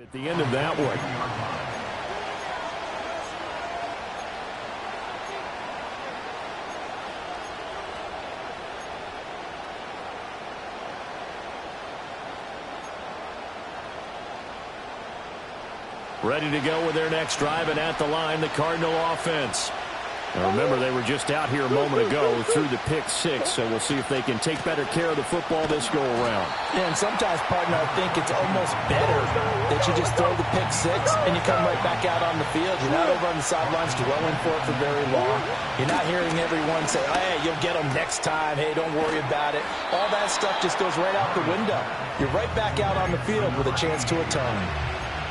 At the end of that one. Ready to go with their next drive, and at the line, the Cardinal offense. Now remember, they were just out here a moment ago through the pick six, so we'll see if they can take better care of the football this go-around. Yeah, and sometimes, partner, I think it's almost better that you just throw the pick six and you come right back out on the field. You're not over on the sidelines dwelling for it for very long. You're not hearing everyone say, hey, you'll get them next time. Hey, don't worry about it. All that stuff just goes right out the window. You're right back out on the field with a chance to atone.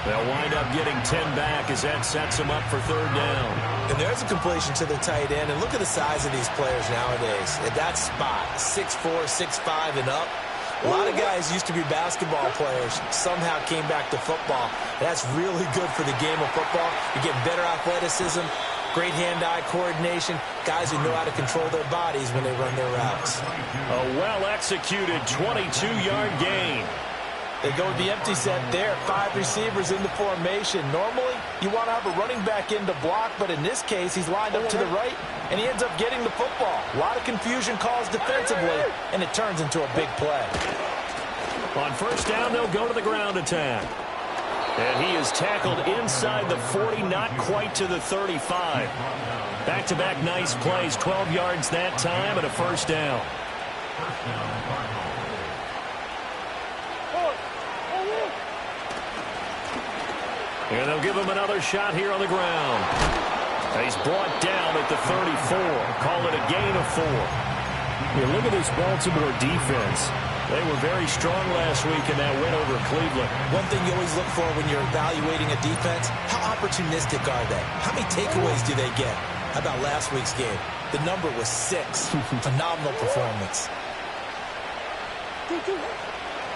They'll wind up getting 10 back as that sets them up for third down. And there's a completion to the tight end. And look at the size of these players nowadays. At that spot, 6'4", 6'5", and up. A lot of guys used to be basketball players, somehow came back to football. And that's really good for the game of football. You get better athleticism, great hand-eye coordination, guys who know how to control their bodies when they run their routes. A well-executed 22-yard gain. They go with the empty set there. 5 receivers in the formation. Normally, you want to have a running back in to block, but in this case, he's lined up to the right, and he ends up getting the football. A lot of confusion caused defensively, and it turns into a big play. On first down, they'll go to the ground attack. And he is tackled inside the 40, not quite to the 35. Back-to-back nice plays, 12 yards that time, and a first down. And they'll give him another shot here on the ground. He's brought down at the 34. Call it a gain of 4. Yeah, look at this Baltimore defense. They were very strong last week in that win over Cleveland. One thing you always look for when you're evaluating a defense, how opportunistic are they? How many takeaways do they get? How about last week's game? The number was 6. Phenomenal performance.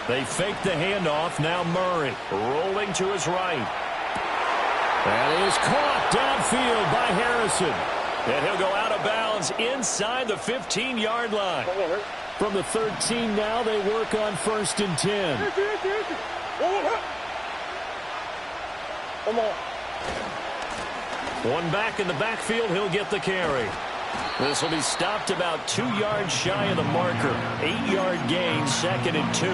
They fake the handoff. Now Murray rolling to his right. That is caught downfield by Harrison. And he'll go out of bounds inside the 15-yard line. From the 13 now, they work on first and 10. One back in the backfield, he'll get the carry. This will be stopped about 2 yards shy of the marker. 8-yard gain, second and 2.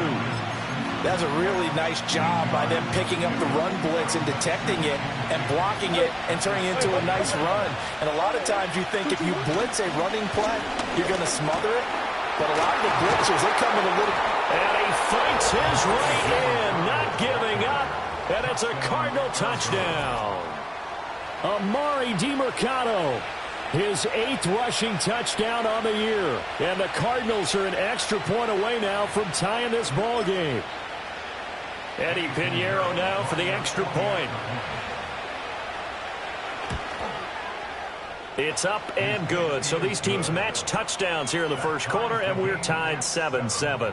That's a really nice job by them picking up the run blitz and detecting it and blocking it and turning it into a nice run. And a lot of times you think if you blitz a running play, you're going to smother it. But a lot of the blitzers, they come in a little... And he fights his way in, not giving up. And it's a Cardinal touchdown. Amari DiMercato, his 8th rushing touchdown on the year. And the Cardinals are an extra point away now from tying this ball game. Eddie Pinheiro now for the extra point. It's up and good. So these teams match touchdowns here in the first quarter, and we're tied 7-7.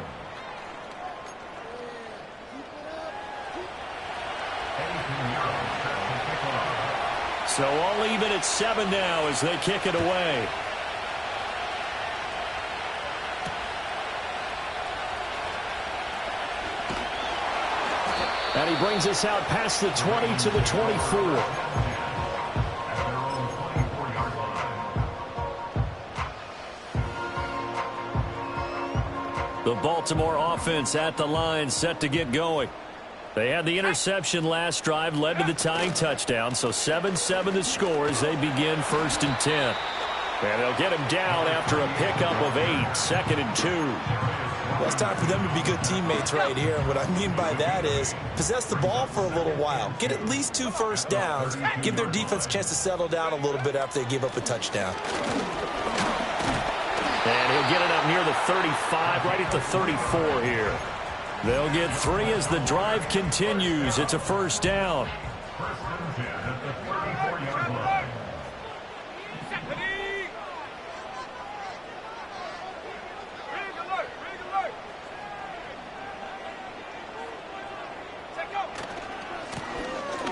So all even at 7 now as they kick it away. And he brings us out past the 20 to the 24. The Baltimore offense at the line, set to get going. They had the interception last drive, led to the tying touchdown, so 7-7 the score as they begin first and 10. And they'll get him down after a pickup of 8, second and 2. Well, it's time for them to be good teammates right here. And what I mean by that is possess the ball for a little while. Get at least 2 first downs. Give their defense a chance to settle down a little bit after they give up a touchdown. And he'll get it up near the 35, right at the 34 here. They'll get 3 as the drive continues. It's a first down.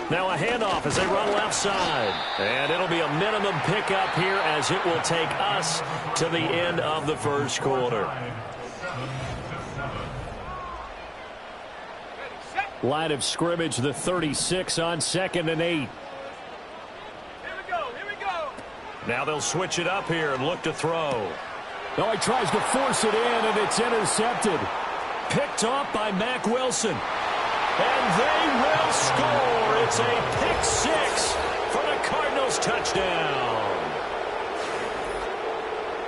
Now a handoff as they run left side. And it'll be a minimum pickup here as it will take us to the end of the first quarter. Line of scrimmage, the 36 on 2nd and 8. Here we go. Now they'll switch it up here and look to throw. Oh, he tries to force it in, and it's intercepted. Picked off by Mack Wilson. And they will score. It's a pick six for the Cardinals touchdown.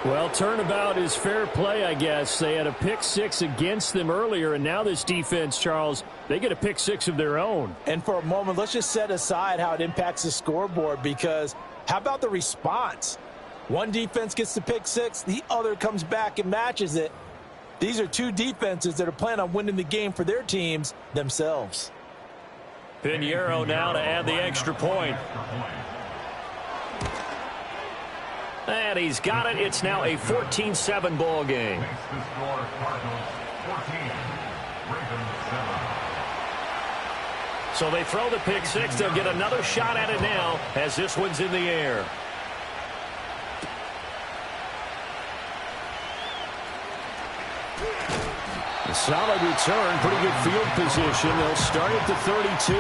Well, turnabout is fair play, I guess. They had a pick six against them earlier, and now this defense, Charles, they get a pick six of their own. And for a moment, let's just set aside how it impacts the scoreboard, because how about the response? One defense gets the pick six, the other comes back and matches it. These are two defenses that are planning on winning the game for their teams themselves. Pinheiro now to add the extra point. And he's got it. It's now a 14-7 ball game. So they throw the pick six. They'll get another shot at it now as this one's in the air. A solid return, pretty good field position. They'll start at the 32.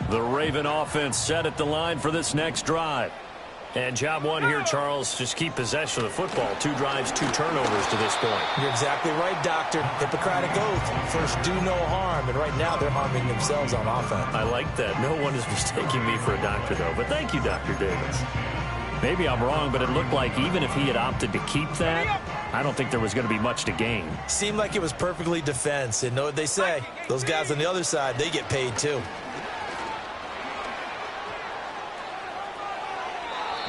The Raven offense set at the line for this next drive. And job one here, Charles, just keep possession of the football. 2 drives, 2 turnovers to this point. You're exactly right, Doctor. Hippocratic oath. First, do no harm. And right now, they're harming themselves on offense. I like that. No one is mistaking me for a doctor, though. But thank you, Dr. Davis. Maybe I'm wrong, but it looked like even if he had opted to keep that, I don't think there was going to be much to gain. Seemed like it was perfectly defense. And know what they say? Those guys on the other side, they get paid, too.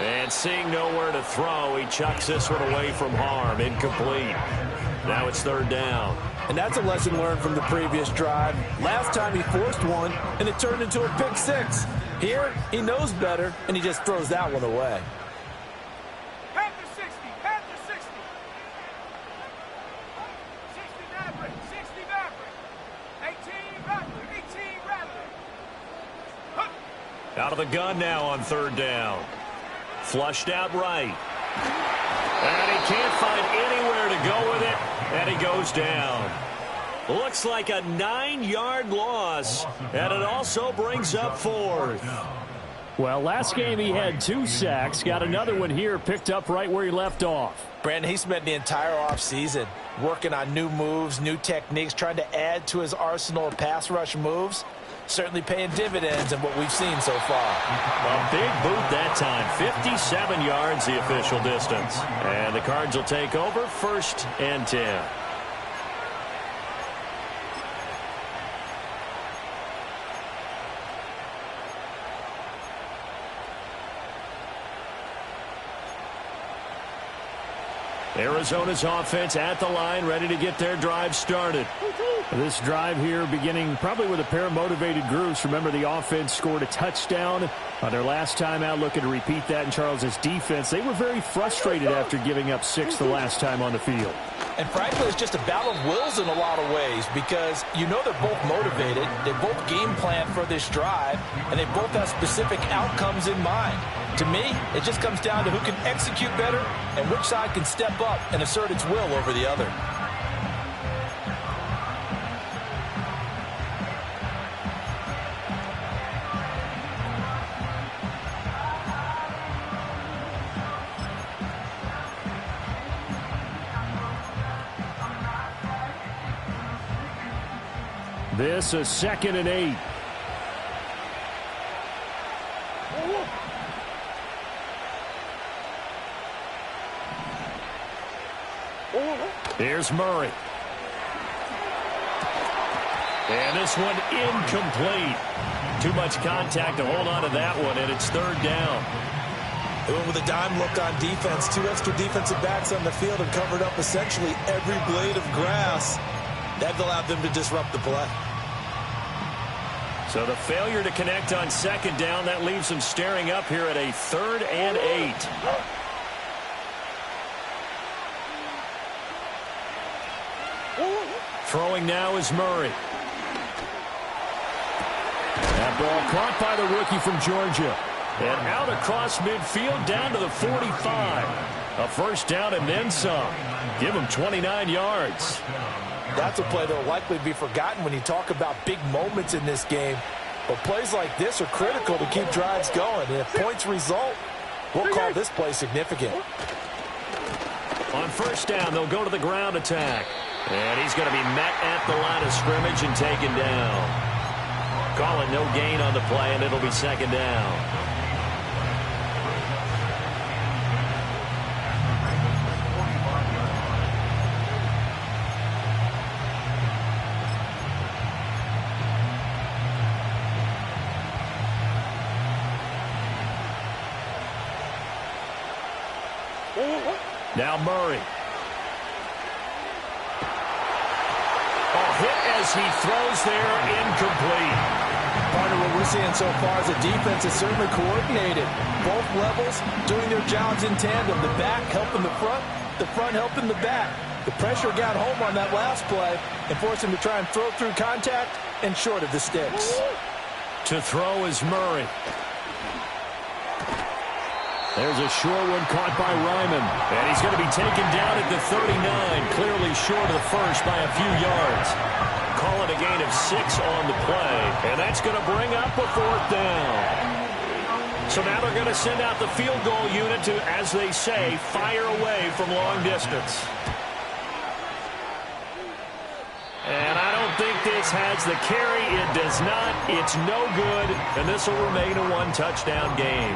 And seeing nowhere to throw, he chucks this one away from harm. Incomplete. Now it's 3rd down. And that's a lesson learned from the previous drive. Last time he forced one, and it turned into a pick six. Here, he knows better, and he just throws that one away. Panther 60, Panther 60. 60 Maverick, 60 Maverick. 18 Rattler, 18 Rattler. Out of the gun now on 3rd down. Flushed out right. And he can't find anywhere to go with it. And he goes down. Looks like a 9-yard loss. And it also brings up 4th. Well, last game he had 2 sacks. Got another one here, picked up right where he left off. Brandon, he spent the entire offseason working on new moves, new techniques, trying to add to his arsenal of pass rush moves. Certainly paying dividends in what we've seen so far. A big boot that time. 57 yards the official distance. And the Cards will take over 1st and 10. Arizona's offense at the line, ready to get their drive started. This drive here beginning probably with a pair of motivated groups. Remember, the offense scored a touchdown on their last time out, looking to repeat that in Charles's defense. They were very frustrated after giving up 6 the last time on the field. And frankly, it's just a battle of wills in a lot of ways, because you know they're both motivated, they both game plan for this drive, and they both have specific outcomes in mind. To me, it just comes down to who can execute better and which side can step up and assert its will over the other. This is 2nd and 8. Here's Murray. And this one incomplete. Too much contact to hold on to that one, and it's 3rd down. They went with a dime look on defense. 2 extra defensive backs on the field and covered up essentially every blade of grass. That allowed them to disrupt the play. So the failure to connect on 2nd down, that leaves them staring up here at a 3rd and 8. Throwing now is Murray. That ball caught by the rookie from Georgia. And out across midfield down to the 45. A first down and then some. Give him 29 yards. That's a play that will likely be forgotten when you talk about big moments in this game. But plays like this are critical to keep drives going. And if points result, we'll call this play significant. On first down, they'll go to the ground attack. And he's going to be met at the line of scrimmage and taken down. Call it no gain on the play, and it'll be second down. Now Murray. Hit as he throws there, incomplete. Part of what we're seeing so far is the defense is certainly coordinated. Both levels doing their jobs in tandem. The back helping the front helping the back. The pressure got home on that last play and forced him to try and throw through contact and short of the sticks. To throw is Murray. There's a short one caught by Ryman. And he's going to be taken down at the 39, clearly short of the first by a few yards. Call it a gain of 6 on the play. And that's going to bring up a fourth down. So now they're going to send out the field goal unit to, as they say, fire away from long distance. And I don't think this has the carry. It does not. It's no good. And this will remain a one-touchdown game.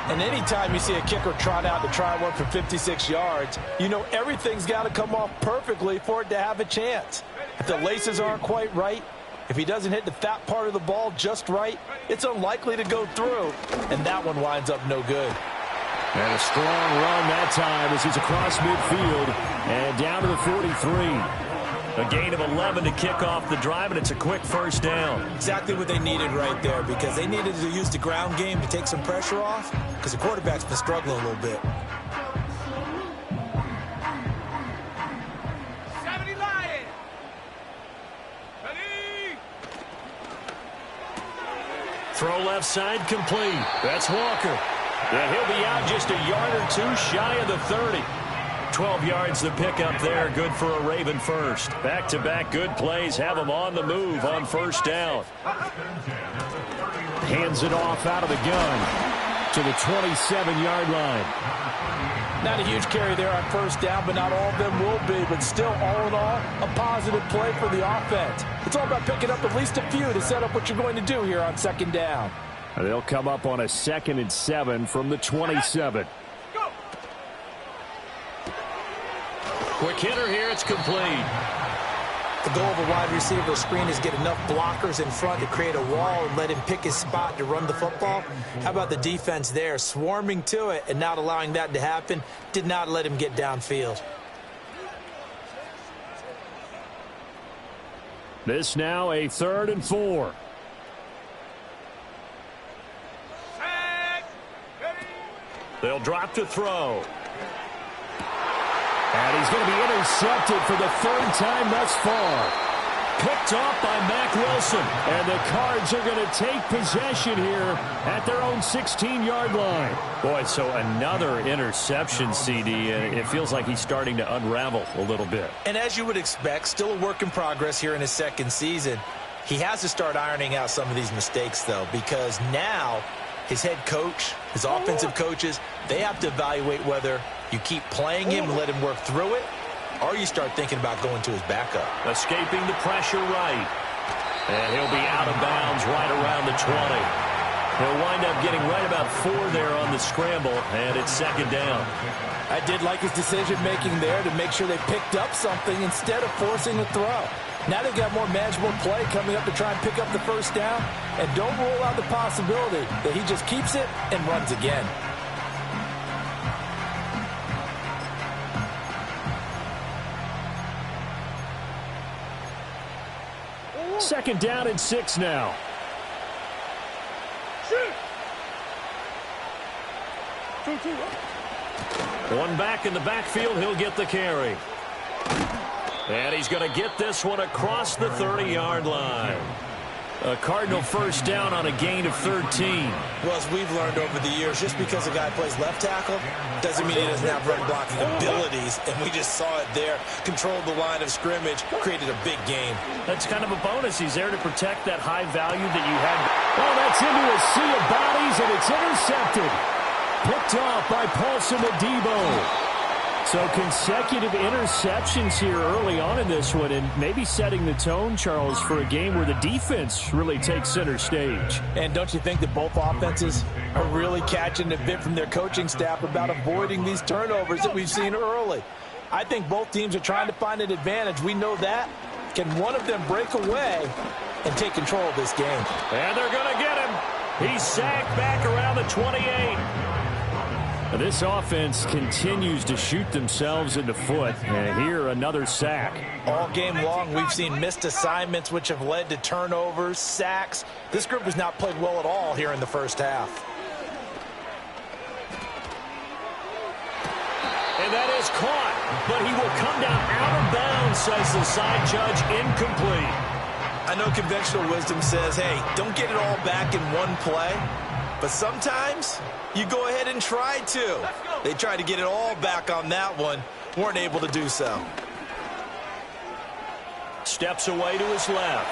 And anytime you see a kicker trot out to try one for 56 yards, you know everything's got to come off perfectly for it to have a chance. If the laces aren't quite right, if he doesn't hit the fat part of the ball just right, it's unlikely to go through. And that one winds up no good. And a strong run that time as he's across midfield and down to the 43. A gain of 11 to kick off the drive, and it's a quick first down. Exactly what they needed right there, because they needed to use the ground game to take some pressure off, because the quarterback's been struggling a little bit. 70 Lions. Ready. Throw left side complete. That's Walker. And he'll be out just a yard or two shy of the 30. 12 yards the pickup there. Good for a Raven first. Back-to-back good plays have them on the move on first down. Hands it off out of the gun to the 27-yard line. Not a huge carry there on first down, but not all of them will be. But still, all in all, a positive play for the offense. It's all about picking up at least a few to set up what you're going to do here on second down. They'll come up on a 2nd and 7 from the 27. Quick hitter here. It's complete. The goal of a wide receiver screen is get enough blockers in front to create a wall and let him pick his spot to run the football. How about the defense there, swarming to it and not allowing that to happen? Did not let him get downfield. This now a 3rd and 4. They'll drop to throw. And he's going to be intercepted for the 3rd time thus far. Picked off by Mack Wilson. And the Cards are going to take possession here at their own 16-yard line. Boy, so another interception, CD, and it feels like he's starting to unravel a little bit. And as you would expect, still a work in progress here in his second season. He has to start ironing out some of these mistakes, though, because now his head coach, his offensive coaches, they have to evaluate whether you keep playing him and let him work through it, or you start thinking about going to his backup. Escaping the pressure right. And he'll be out of bounds right around the 20. He'll wind up getting right about 4 there on the scramble, and it's second down. I did like his decision-making there to make sure they picked up something instead of forcing a throw. Now they've got more manageable play coming up to try and pick up the first down, and don't rule out the possibility that he just keeps it and runs again. Second down and 6 now. One back in the backfield, he'll get the carry. And he's going to get this one across the 30-yard line. A Cardinal first down on a gain of 13. Well, as we've learned over the years, just because a guy plays left tackle doesn't mean he doesn't have run blocking abilities. And we just saw it there. Controlled the line of scrimmage, created a big gain. That's kind of a bonus. He's there to protect that high value that you had. Oh, that's into a sea of bodies, and it's intercepted. Picked off by Paulson Adebo. So consecutive interceptions here early on in this one, and maybe setting the tone, Charles, for a game where the defense really takes center stage. And don't you think that both offenses are really catching a bit from their coaching staff about avoiding these turnovers that we've seen early? I think both teams are trying to find an advantage. We know that. Can one of them break away and take control of this game? And they're going to get him. He's sacked back around the 28. This offense continues to shoot themselves in the foot. And here, another sack. All game long, we've seen missed assignments, which have led to turnovers, sacks. This group has not played well at all here in the first half. And that is caught, but he will come down out of bounds, says the side judge, incomplete. I know conventional wisdom says, hey, don't get it all back in one play. But sometimes you go ahead and try to. They tried to get it all back on that one. Weren't able to do so. Steps away to his left.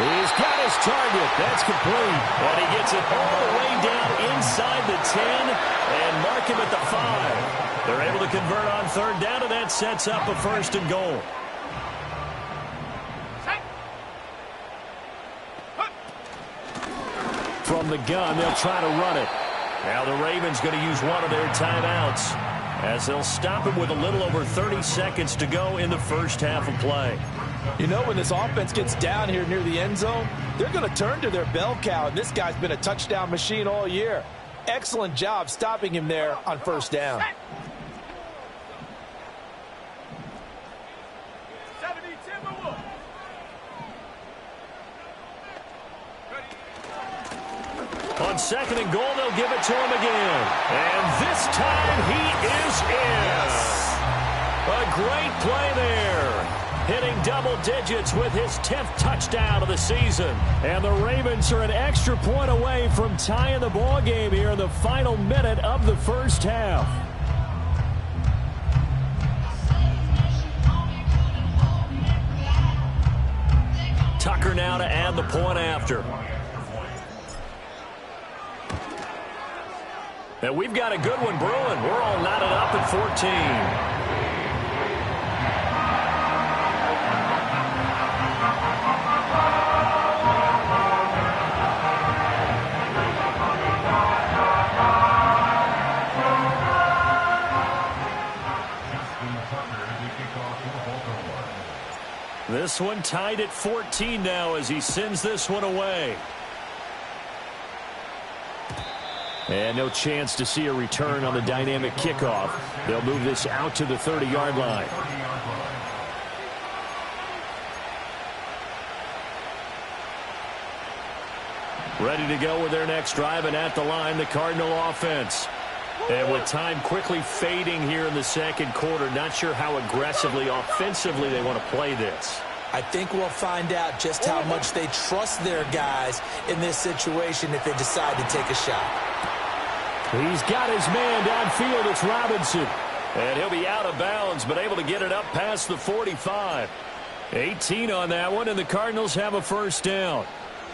He's got his target. That's complete. And he gets it all the way down inside the 10 and mark him at the 5. They're able to convert on third down, and that sets up a first and goal. From the gun, they'll try to run it. Now the Ravens going to use one of their timeouts as they'll stop him with a little over 30 seconds to go in the first half of play. You know, when this offense gets down here near the end zone, they're going to turn to their bell cow, and this guy's been a touchdown machine all year. Excellent job stopping him there on first down. On second and goal, they'll give it to him again. And this time he is in. Yes. A great play there. Hitting double digits with his 10th touchdown of the season. And the Ravens are an extra point away from tying the ball game here in the final minute of the first half. Tucker now to add the point after. And we've got a good one brewing. We're all knotted up at 14. This one tied at 14 now as he sends this one away. And no chance to see a return on the dynamic kickoff. They'll move this out to the 30-yard line. Ready to go with their next drive, and at the line, the Cardinal offense. And with time quickly fading here in the second quarter, not sure how aggressively, offensively they want to play this. I think we'll find out just how much they trust their guys in this situation if they decide to take a shot. He's got his man downfield. It's Robinson. And he'll be out of bounds, but able to get it up past the 45. 18 on that one, and the Cardinals have a first down.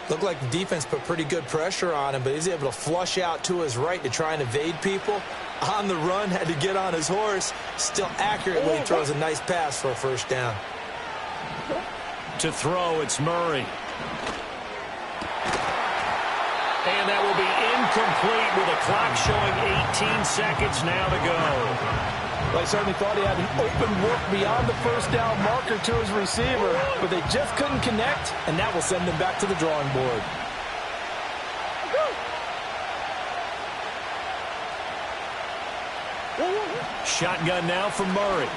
Looked like the defense put pretty good pressure on him, but he's able to flush out to his right to try and evade people. On the run, had to get on his horse. Still accurately throws a nice pass for a first down. To throw, it's Murray. And that will be incomplete with a clock showing 18 seconds now to go. Well, I certainly thought he had an open look beyond the first down marker to his receiver, but they just couldn't connect, and that will send them back to the drawing board. Shotgun now from Murray.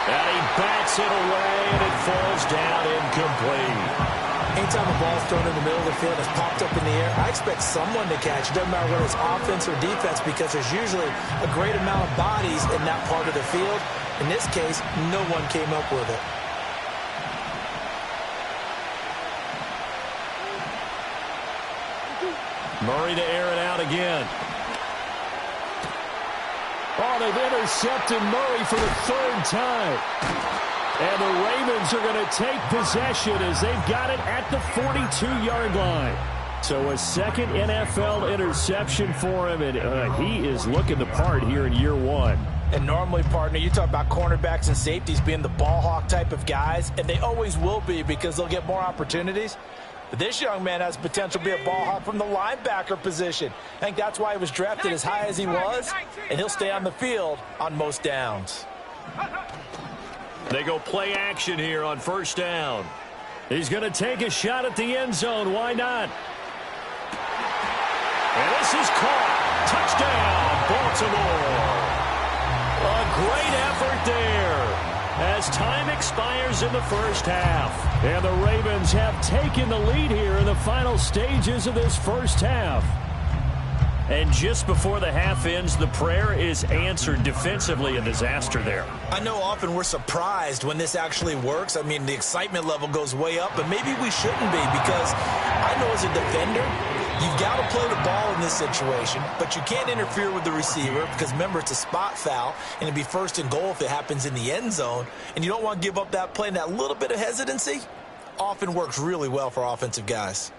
And he bats it away, and it falls down incomplete. Anytime a ball's thrown in the middle of the field, it's popped up in the air, I expect someone to catch. It doesn't matter whether it's offense or defense because there's usually a great amount of bodies in that part of the field. In this case, no one came up with it. Murray to air it out again. Oh, they've intercepted Murray for the third time. And the Ravens are going to take possession as they've got it at the 42-yard line. So a second NFL interception for him, and he is looking the part here in year one. And normally, partner, you talk about cornerbacks and safeties being the ball hawk type of guys, and they always will be because they'll get more opportunities. But this young man has potential to be a ball hawk from the linebacker position. I think that's why he was drafted as high as he was, and he'll stay on the field on most downs. They go play action here on first down. He's going to take a shot at the end zone. Why not? And this is caught. Touchdown, Baltimore. A great effort there as time expires in the first half. And the Ravens have taken the lead here in the final stages of this first half. And just before the half ends, the prayer is answered defensively. A disaster there. I know often we're surprised when this actually works. I mean, the excitement level goes way up, but maybe we shouldn't be because I know as a defender, you've got to play the ball in this situation, but you can't interfere with the receiver because, remember, it's a spot foul, and it'd be first and goal if it happens in the end zone, and you don't want to give up that play, and that little bit of hesitancy often works really well for offensive guys.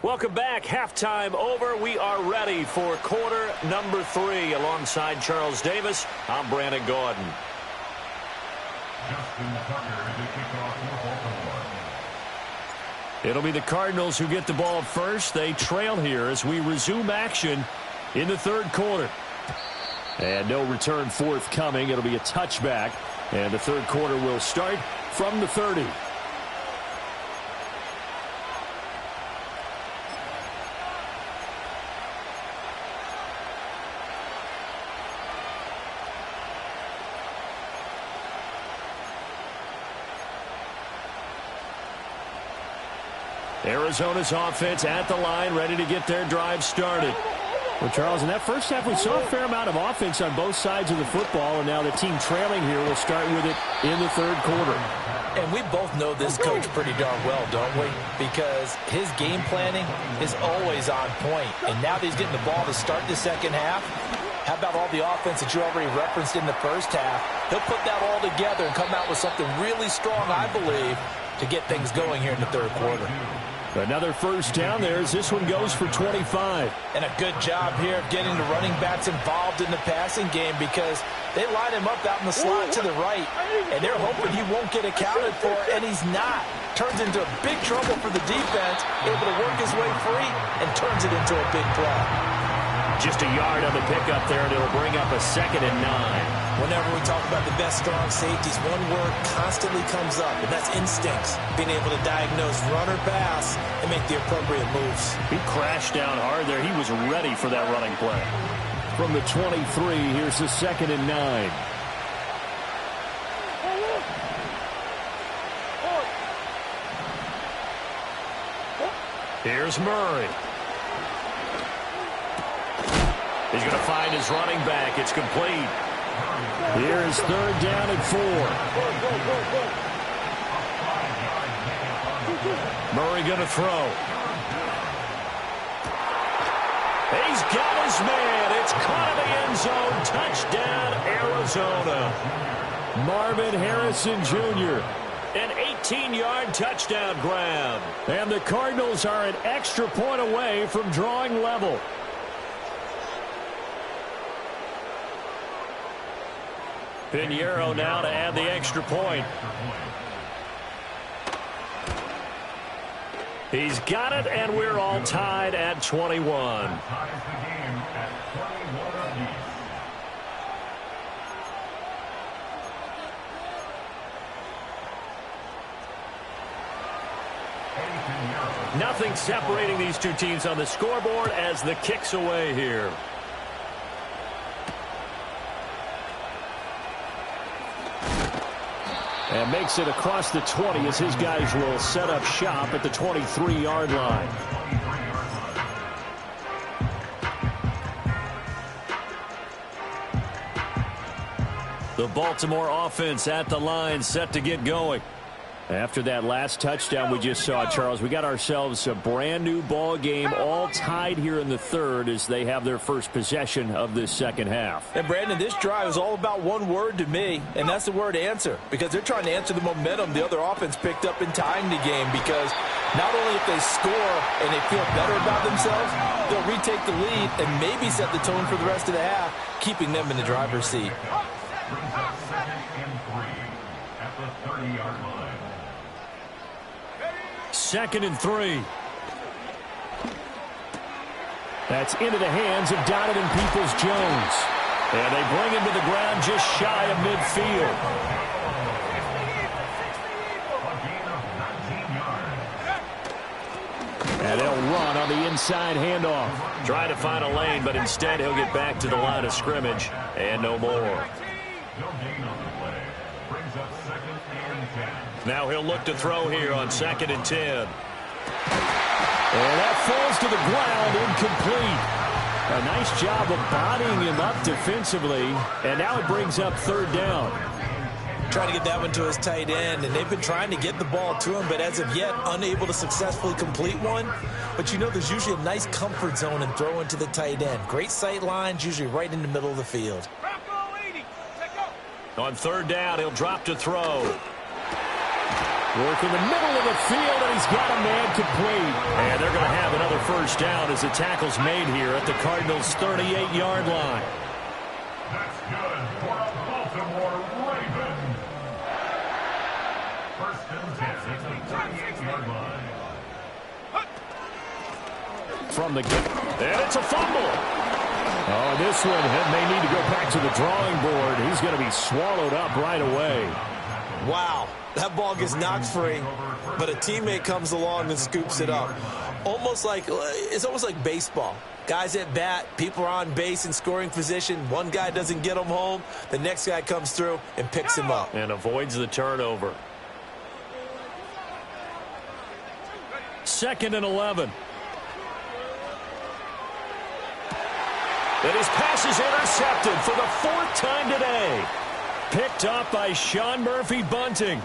Welcome back. Halftime over. We are ready for quarter number 3. Alongside Charles Davis, I'm Brandon Gordon. It'll be the Cardinals who get the ball first. They trail here as we resume action in the third quarter. And no return forthcoming. It'll be a touchback. And the third quarter will start from the 30. Arizona's offense at the line, ready to get their drive started. Well, Charles, in that first half, we saw a fair amount of offense on both sides of the football, and now the team trailing here will start with it in the third quarter. And we both know this coach pretty darn well, don't we? Because his game planning is always on point. And now that he's getting the ball to start the second half, how about all the offense that you already referenced in the first half? He'll put that all together and come out with something really strong, I believe, to get things going here in the third quarter. Another first down there as this one goes for 25. And a good job here of getting the running backs involved in the passing game because they line him up out in the slot to the right, and they're hoping he won't get accounted for, and he's not. Turns into big trouble for the defense, able to work his way free, and turns it into a big play. Just a yard on the pickup there, and it'll bring up a 2nd and 9. Whenever we talk about the best strong safeties, one word constantly comes up, and that's instincts. Being able to diagnose run or pass and make the appropriate moves. He crashed down hard there. He was ready for that running play. From the 23, here's the 2nd and 9. Here's Murray. He's going to find his running back. It's complete. Here's 3rd down and 4. Murray going to throw. He's got his man. It's caught in the end zone. Touchdown, Arizona. Marvin Harrison Jr. An 18-yard touchdown grab. And the Cardinals are an extra point away from drawing level. Pinheiro now to add the extra point. He's got it, and we're all tied at 21. Nothing separating these two teams on the scoreboard as the kick's away here. And makes it across the 20 as his guys will set up shop at the 23-yard line. The Baltimore offense at the line, set to get going. After that last touchdown we just saw, Charles, we got ourselves a brand new ball game, all tied here in the third as they have their first possession of this second half. And Brandon, this drive is all about one word to me, and that's the word answer, because they're trying to answer the momentum the other offense picked up in tying the game, because not only if they score and they feel better about themselves, they'll retake the lead and maybe set the tone for the rest of the half, keeping them in the driver's seat. Second and 3. That's into the hands of Donovan Peoples-Jones. And they bring him to the ground just shy of midfield. And they'll run on the inside handoff. Trying to find a lane, but instead he'll get back to the line of scrimmage. And no more. Now he'll look to throw here on 2nd and 10. And that falls to the ground, incomplete. A nice job of bodying him up defensively. And now it brings up 3rd down. Trying to get that one to his tight end, and they've been trying to get the ball to him, but as of yet, unable to successfully complete one. But you know there's usually a nice comfort zone in throwing to the tight end. Great sight lines, usually right in the middle of the field. On 3rd down, he'll drop to throw. Work in the middle of the field, and he's got a man complete. And they're going to have another 1st down as the tackle's made here at the Cardinals' 38-yard line. That's good for a Baltimore Raven. 1st and 10 at the 38-yard line. From the get. And it's a fumble. Oh, this one may need to go back to the drawing board. He's going to be swallowed up right away. Wow, that ball gets knocked free, but a teammate comes along and scoops it up. It's almost like baseball. Guys at bat, people are on base in scoring position. One guy doesn't get him home. The next guy comes through and picks him up. And avoids the turnover. 2nd and 11. And his pass is intercepted for the 4th time today. Picked up by Sean Murphy-Bunting.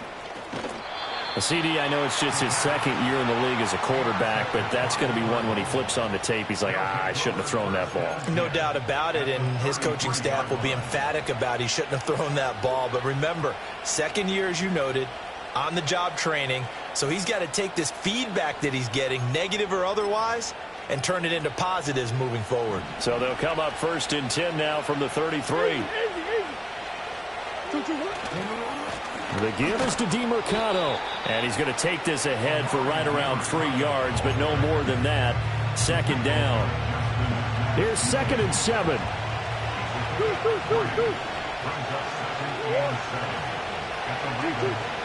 CD, I know it's just his 2nd year in the league as a quarterback, but that's going to be one when he flips on the tape. He's like, I shouldn't have thrown that ball. No doubt about it, and his coaching staff will be emphatic about he shouldn't have thrown that ball. But remember, 2nd year, as you noted, on-the-job training, so he's got to take this feedback that he's getting, negative or otherwise, and turn it into positives moving forward. So they'll come up 1st and 10 now from the 33. The give is to DeMercado. And he's going to take this ahead for right around 3 yards, but no more than that. 2nd down. Here's 2nd and 7.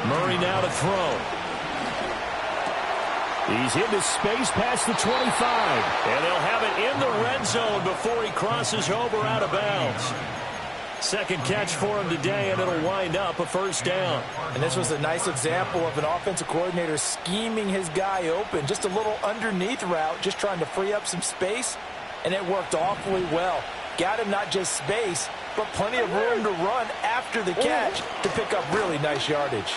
Murray now to throw. He's into space past the 25. And they'll have it in the red zone before he crosses over out of bounds. 2nd catch for him today, and it'll wind up a 1st down. And this was a nice example of an offensive coordinator scheming his guy open. Just a little underneath route, just trying to free up some space, and it worked awfully well. Got him not just space, but plenty of room to run after the catch to pick up really nice yardage.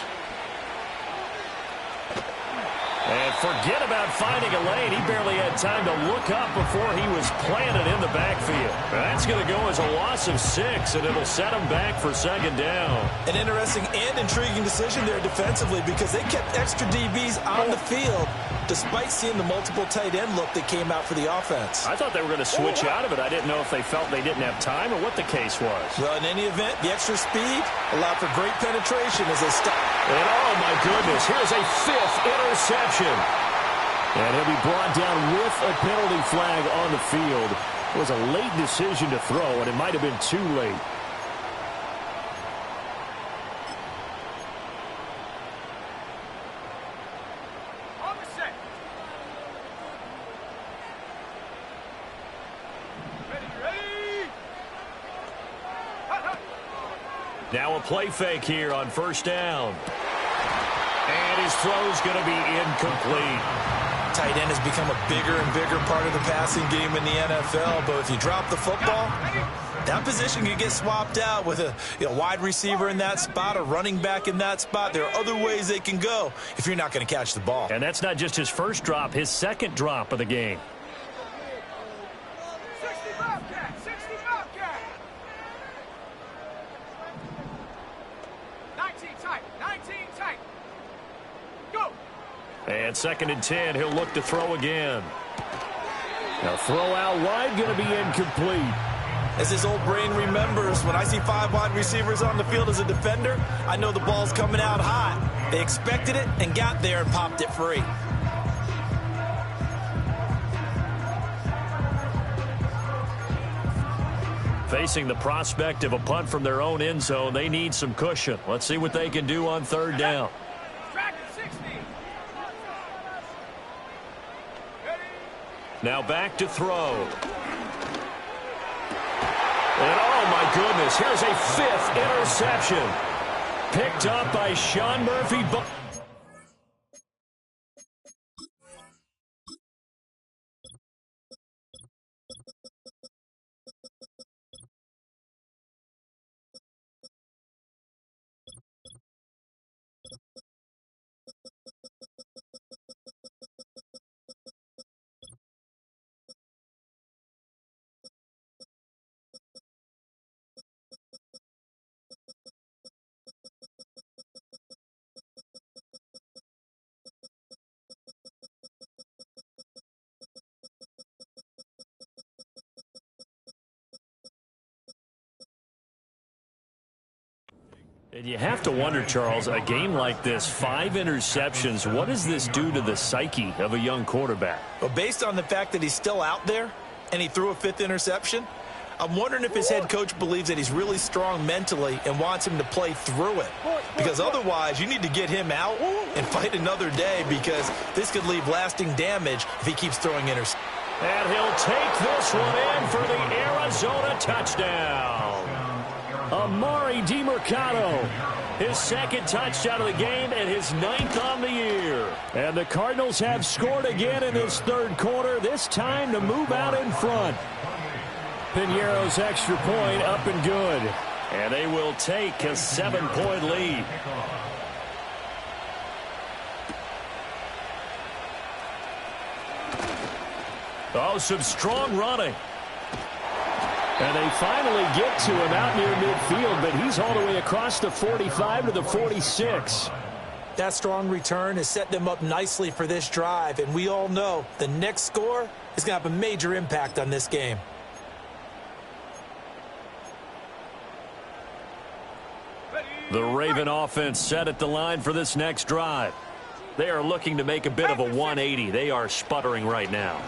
And forget about finding a lane. He barely had time to look up before he was planted in the backfield. That's going to go as a loss of 6, and it'll set him back for 2nd down. An interesting and intriguing decision there defensively, because they kept extra DBs on the field despite seeing the multiple tight end look that came out for the offense. I thought they were going to switch out of it. I didn't know if they felt they didn't have time or what the case was. Well, in any event, the extra speed allowed for great penetration as they stopped. And oh my goodness, here's a 5th interception. And he'll be brought down with a penalty flag on the field. It was a late decision to throw, and it might have been too late. Now a play fake here on first down. And his throw's going to be incomplete. Tight end has become a bigger and bigger part of the passing game in the NFL, but if you drop the football, that position can get swapped out with a wide receiver in that spot, a running back in that spot. There are other ways they can go if you're not going to catch the ball. And that's not just his first drop, his second drop of the game. 65 cat, 65 cat. 19 tight, 19 tight. Go. And 2nd and 10, he'll look to throw again. Now throw out wide, going to be incomplete. As his old brain remembers, when I see 5 wide receivers on the field as a defender, I know the ball's coming out hot. They expected it and got there and popped it free. Facing the prospect of a punt from their own end zone, they need some cushion. Let's see what they can do on 3rd down. Now back to throw. And oh my goodness, here's a 5th interception. Picked up by Sean Murphy. And you have to wonder, Charles, a game like this, 5 interceptions, what does this do to the psyche of a young quarterback? Well, based on the fact that he's still out there and he threw a 5th interception, I'm wondering if his head coach believes that he's really strong mentally and wants him to play through it. Because otherwise, you need to get him out and fight another day, because this could leave lasting damage if he keeps throwing interceptions. And he'll take this one in for the Arizona touchdown. Amari DiMercato, his 2nd touchdown of the game and his 9th on the year. And the Cardinals have scored again in this 3rd quarter, this time to move out in front. Piñeiro's extra point up and good. And they will take a 7-point lead. Oh, some strong running. And they finally get to him out near midfield, but he's all the way across the 45 to the 46. That strong return has set them up nicely for this drive, and we all know the next score is going to have a major impact on this game. The Raven offense set at the line for this next drive. They are looking to make a bit of a 180. They are sputtering right now.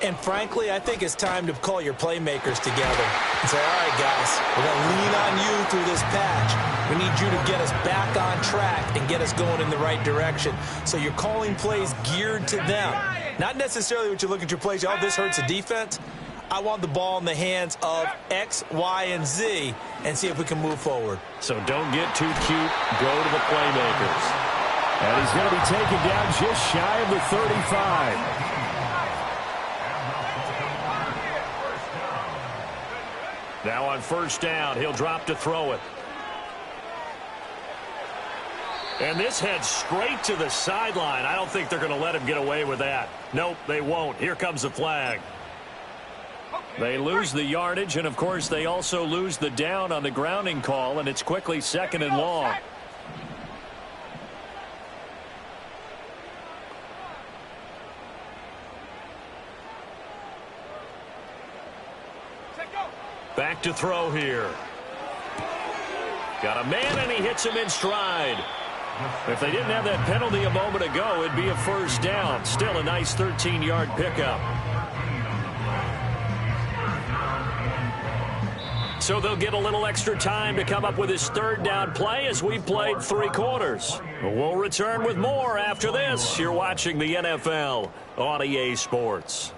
And frankly, I think it's time to call your playmakers together and say, all right, guys, we're going to lean on you through this patch. We need you to get us back on track and get us going in the right direction. So you're calling plays geared to them. Not necessarily what you look at your plays, oh, this hurts the defense. I want the ball in the hands of X, Y, and Z and see if we can move forward. So don't get too cute. Go to the playmakers. And he's going to be taken down just shy of the 35. Now on 1st down, he'll drop to throw it. And this heads straight to the sideline. I don't think they're going to let him get away with that. Nope, they won't. Here comes the flag. They lose the yardage, and, of course, they also lose the down on the grounding call, and it's quickly 2nd and long. Back to throw here. Got a man, and he hits him in stride. If they didn't have that penalty a moment ago, it'd be a 1st down. Still a nice 13-yard pickup. So they'll get a little extra time to come up with his 3rd down play as we've played 3 quarters. We'll return with more after this. You're watching the NFL on EA Sports.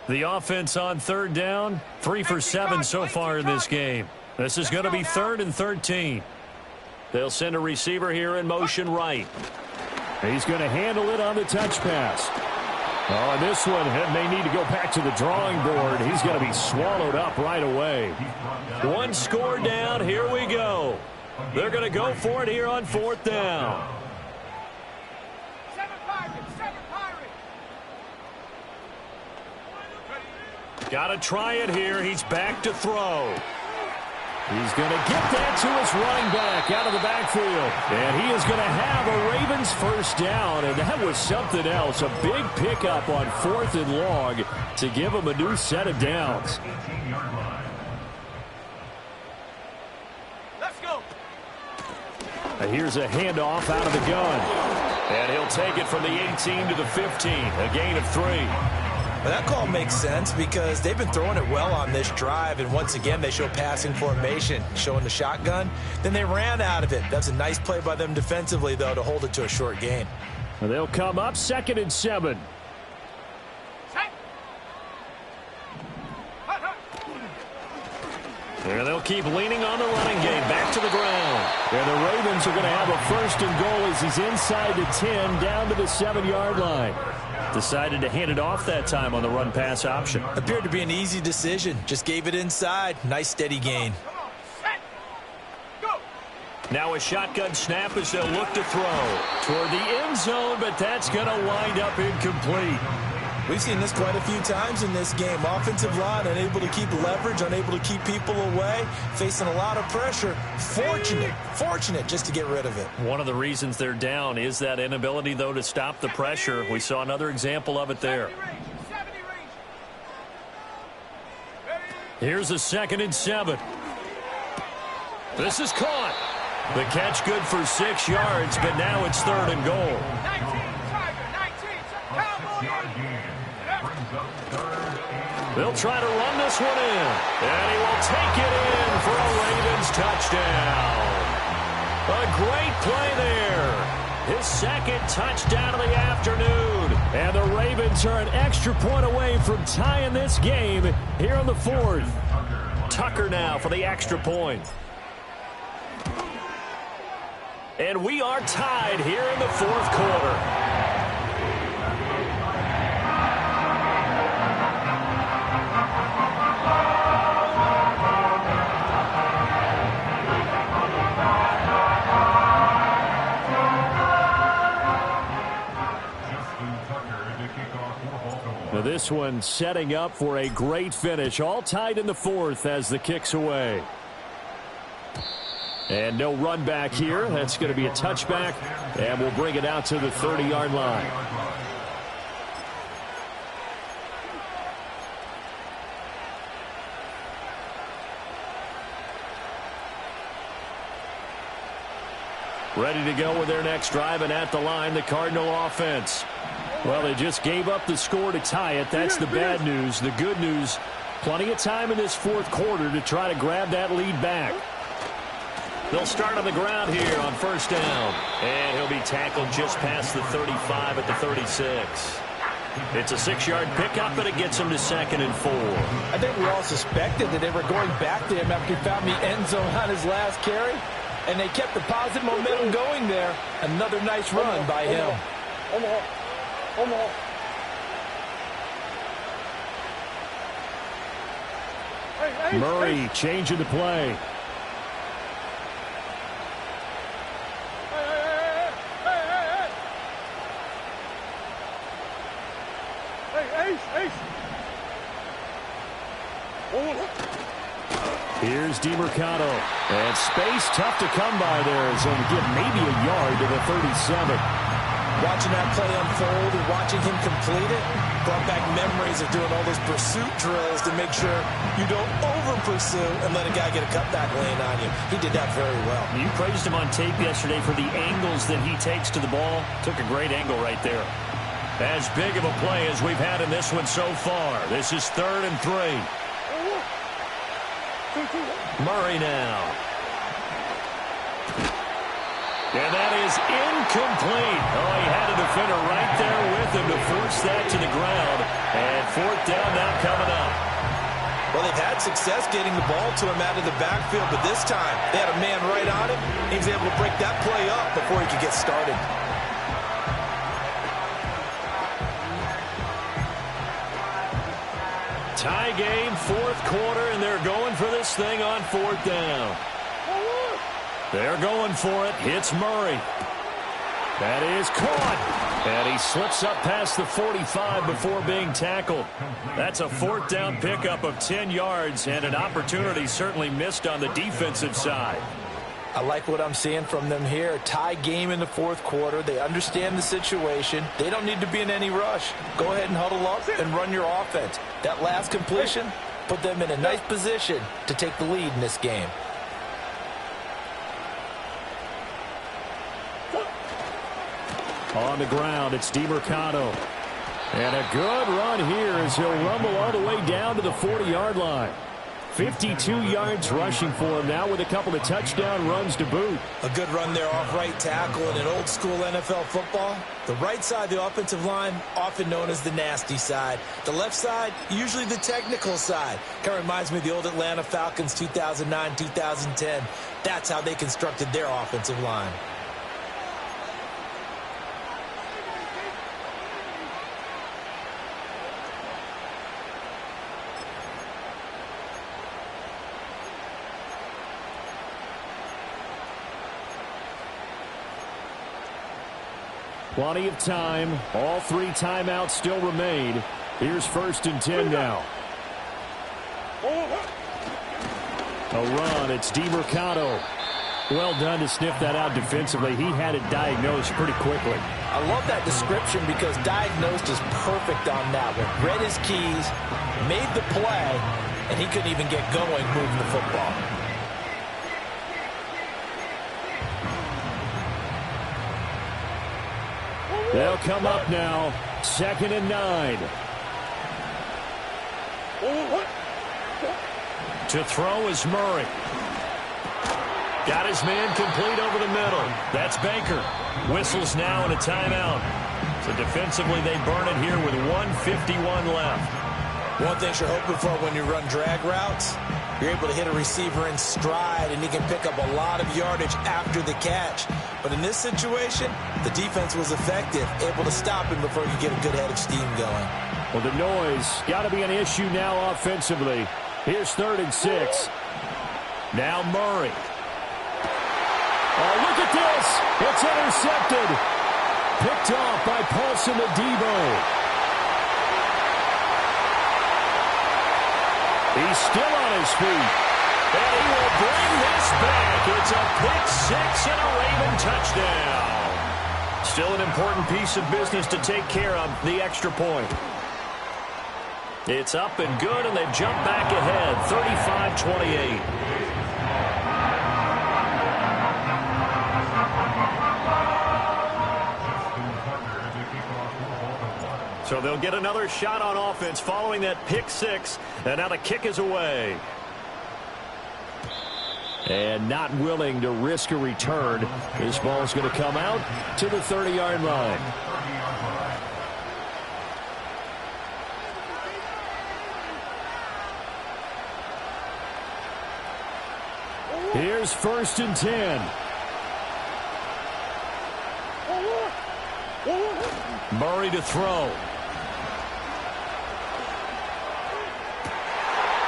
The offense on third down, 3 for 7 so far in this game. This is going to be 3rd and 13. They'll send a receiver here in motion right. He's going to handle it on the touch pass. Oh, and this one may need to go back to the drawing board. He's going to be swallowed up right away. 1 score down. Here we go. They're going to go for it here on 4th down. Got to try it here. He's back to throw. He's going to get that to his running back out of the backfield. And he is going to have a Ravens first down. And that was something else. A big pickup on 4th and long to give him a new set of downs. Let's go. Here's a handoff out of the gun. And he'll take it from the 18 to the 15. A gain of 3. Well, that call makes sense because they've been throwing it well on this drive, and once again they show passing formation, showing the shotgun. Then they ran out of it. That's a nice play by them defensively, though, to hold it to a short gain. They'll come up 2nd and 7. And they'll keep leaning on the running game. Back to the ground. And the Ravens are going to have a 1st and goal as he's inside the 10 down to the 7-yard line. Decided to hand it off that time on the run-pass option. Appeared to be an easy decision. Just gave it inside. Nice steady gain. Now a shotgun snap as they'll look to throw toward the end zone, but that's going to wind up incomplete. We've seen this quite a few times in this game. Offensive line unable to keep leverage, unable to keep people away, facing a lot of pressure. Fortunate just to get rid of it. One of the reasons they're down is that inability, though, to stop the pressure. We saw another example of it there. Here's a 2nd and 7. This is caught. The catch good for 6 yards, but now it's 3rd and goal. They'll try to run this one in. And he will take it in for a Ravens touchdown. A great play there. His 2nd touchdown of the afternoon. And the Ravens are an extra point away from tying this game here on the 4th. Tucker now for the extra point. And we are tied here in the 4th quarter. Now this one setting up for a great finish. All tied in the 4th as the kick's away. And no run back here. That's going to be a touchback. And we'll bring it out to the 30-yard line. Ready to go with their next drive, and at the line, the Cardinal offense. Well, they just gave up the score to tie it. That's the bad news. The good news, plenty of time in this 4th quarter to try to grab that lead back. They'll start on the ground here on 1st down. And he'll be tackled just past the 35 at the 36. It's a 6-yard pickup, but it gets him to 2nd and 4. I think we all suspected that they were going back to him after he found the end zone on his last carry. And they kept the positive momentum going there. Another nice run by him. Murray changing the play. Here's DeMercado. And space tough to come by there. So we get maybe a yard to the 37. Watching that play unfold and watching him complete it brought back memories of doing all those pursuit drills to make sure you don't over-pursue and let a guy get a cutback lane on you. He did that very well. You praised him on tape yesterday for the angles that he takes to the ball. Took a great angle right there. As big of a play as we've had in this one so far. This is 3rd and 3. Murray now. And that is incomplete. Oh, he had a defender right there with with him to force that to the ground. And fourth down now coming up. Well, they've had success getting the ball to him out of the backfield, but this time they had a man right on him. He was able to break that play up before he could get started. Tie game, fourth quarter, and they're going for this thing on fourth down. They're going for it. Hits Murray. That is caught. And he slips up past the 45 before being tackled. That's a fourth down pickup of 10 yards and an opportunity certainly missed on the defensive side. I like what I'm seeing from them here. Tie game in the fourth quarter. They understand the situation. They don't need to be in any rush. Go ahead and huddle up and run your offense. That last completion put them in a nice position to take the lead in this game. On the ground, it's DeMercado. And a good run here as he'll rumble all the way down to the 40-yard line. 52 yards rushing for him now with a couple of touchdown runs to boot. A good run there off right tackle in an old-school NFL football. The right side of the offensive line, often known as the nasty side. The left side, usually the technical side. Kind of reminds me of the old Atlanta Falcons 2009-2010. That's how they constructed their offensive line. Plenty of time. All three timeouts still remain. Here's 1st and 10 now. A run. It's DeMercado. Well done to sniff that out defensively. He had it diagnosed pretty quickly. I love that description because diagnosed is perfect on that one. Read his keys, made the play, and he couldn't even get going moving the football. They'll come up now. 2nd and 9. To throw is Murray. Got his man complete over the middle. That's Baker. Whistles now and a timeout. So defensively they burn it here with 1:51 left. One thing you're hoping for when you run drag routes, you're able to hit a receiver in stride and he can pick up a lot of yardage after the catch. But in this situation, the defense was effective, able to stop him before you get a good head of steam going. Well, the noise got to be an issue now offensively. Here's 3rd and 6. Now Murray. Oh, look at this. It's intercepted. Picked off by Paulson Adebo. He's still on his feet. And he will bring this back. It's a pick six and a Raven touchdown. Still an important piece of business to take care of, the extra point. It's up and good, and they've jumped back ahead, 35-28. So they'll get another shot on offense following that pick six, and now the kick is away. And not willing to risk a return. This ball's going to come out to the 30-yard line. Here's 1st and 10. Murray to throw.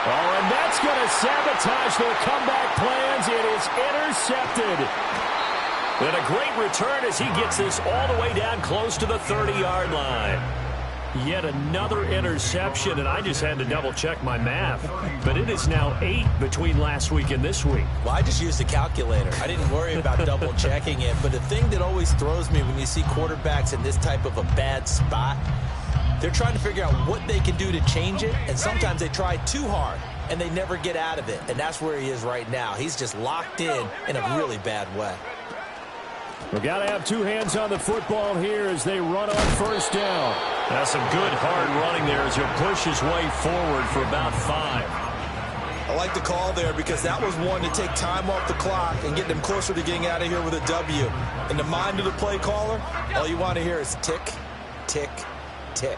Oh, and that's going to sabotage their comeback plans. It is intercepted. And a great return as he gets this all the way down close to the 30-yard line. Yet another interception, and I just had to double-check my math. But it is now 8 between last week and this week. Well, I just used a calculator. I didn't worry about double-checking it. But the thing that always throws me when you see quarterbacks in this type of a bad spot, they're trying to figure out what they can do to change it, and sometimes they try too hard, and they never get out of it. And that's where he is right now. He's just locked in a really bad way. We've got to have two hands on the football here as they run on 1st down. That's some good hard running there as he'll push his way forward for about 5. I like the call there because that was one to take time off the clock and get them closer to getting out of here with a W. In the mind of the play caller, all you want to hear is tick, tick, tick.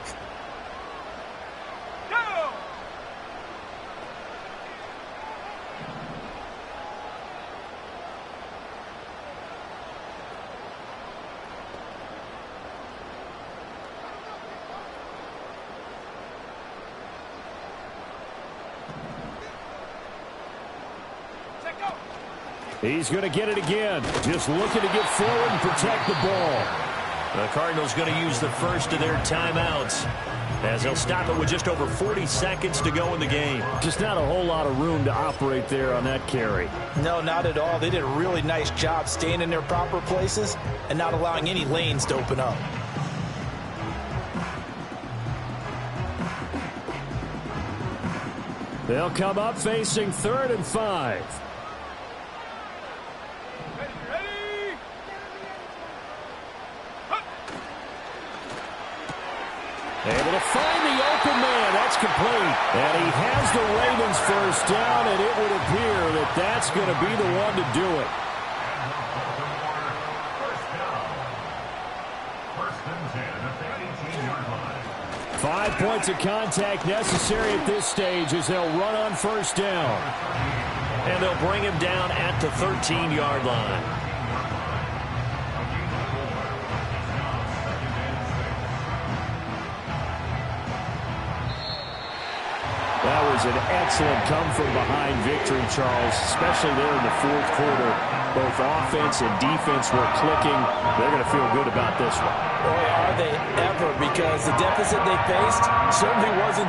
He's going to get it again. Just looking to get forward and protect the ball. The Cardinals going to use the first of their timeouts as they'll stop it with just over 40 seconds to go in the game. Just not a whole lot of room to operate there on that carry. No, not at all. They did a really nice job staying in their proper places and not allowing any lanes to open up. They'll come up facing 3rd and 5. Able to find the open man. That's complete. And he has the Ravens first down, and it would appear that that's going to be the one to do it. First and 10 at the 18-yard line. 5 points of contact necessary at this stage as they'll run on first down. And they'll bring him down at the 13-yard line. That was an excellent come-from-behind victory, Charles, especially there in the 4th quarter. Both offense and defense were clicking. They're going to feel good about this one. Boy, are they ever, because the deficit they faced certainly wasn't